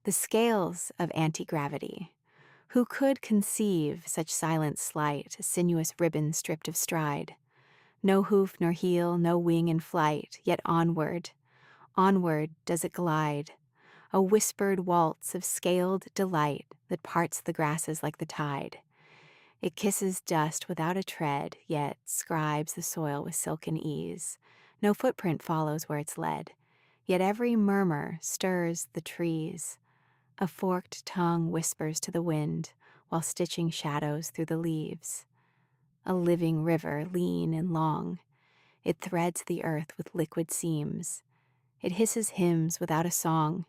The scales of antigravity. Who could conceive such silent sleight, a sinuous ribbon stripped of stride? No hoof nor heel, no wing in flight, yet onward, onward does it glide, a whispered waltz of scaled delight that parts the grasses like the tide. It kisses dust without a tread, yet scribes the soil with silken ease. No footprint follows where it's led, yet every murmur stirs the trees. A forked tongue whispers to the wind while stitching shadows through the leaves. A living river, lean and long, it threads the earth with liquid seams. It hisses hymns without a song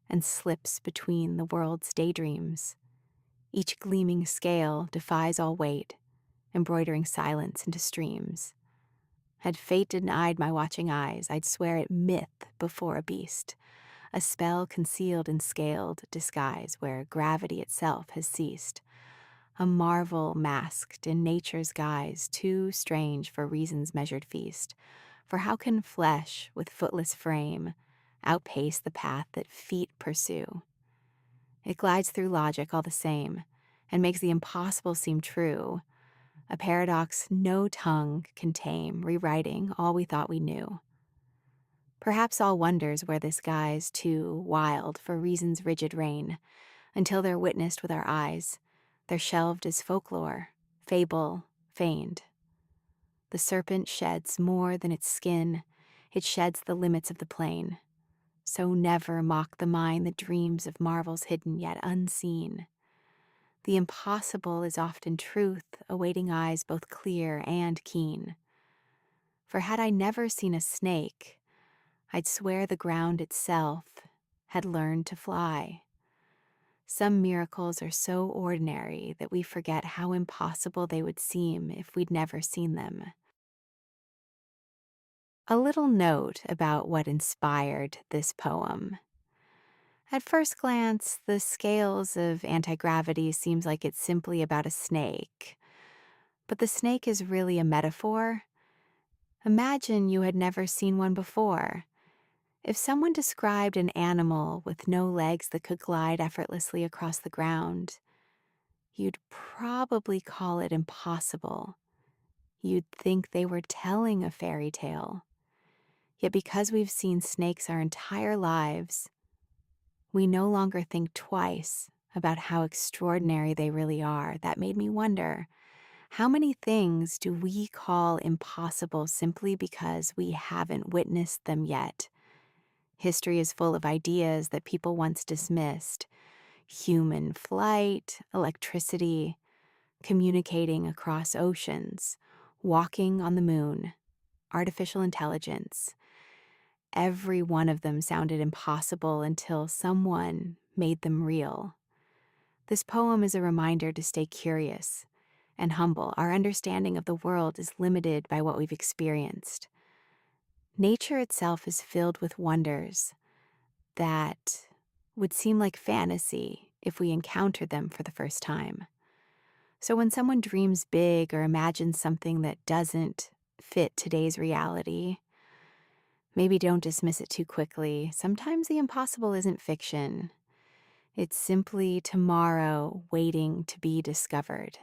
and slips between the world's daydreams. Each gleaming scale defies all weight, embroidering silence into streams. Had fate denied my watching eyes, I'd swear it myth before a beast, a spell concealed in scaled disguise where gravity itself has ceased, a marvel masked in nature's guise, too strange for reason's measured feast. For how can flesh with footless frame outpace the path that feet pursue? It glides through logic all the same and makes the impossible seem true, a paradox no tongue can tame, rewriting all we thought we knew. Perhaps all wonders where this guy's too wild for reason's rigid reign, until they're witnessed with our eyes, they're shelved as folklore, fable, feigned. The serpent sheds more than its skin, it sheds the limits of the plain. So never mock the mind that dreams of marvels hidden yet unseen. The impossible is often truth, awaiting eyes both clear and keen. For had I never seen a snake, I'd swear the ground itself had learned to fly. Some miracles are so ordinary that we forget how impossible they would seem if we'd never seen them. A little note about what inspired this poem. At first glance, the Scales of Antigravity seems like it's simply about a snake. But the snake is really a metaphor. Imagine you had never seen one before. If someone described an animal with no legs that could glide effortlessly across the ground, you'd probably call it impossible. You'd think they were telling a fairy tale. Yet because we've seen snakes our entire lives, we no longer think twice about how extraordinary they really are. That made me wonder, how many things do we call impossible simply because we haven't witnessed them yet? History is full of ideas that people once dismissed. Human flight, electricity, communicating across oceans, walking on the moon, artificial intelligence. Every one of them sounded impossible until someone made them real. This poem is a reminder to stay curious and humble. Our understanding of the world is limited by what we've experienced. Nature itself is filled with wonders that would seem like fantasy if we encountered them for the first time. So when someone dreams big or imagines something that doesn't fit today's reality, maybe don't dismiss it too quickly. Sometimes the impossible isn't fiction. It's simply tomorrow waiting to be discovered.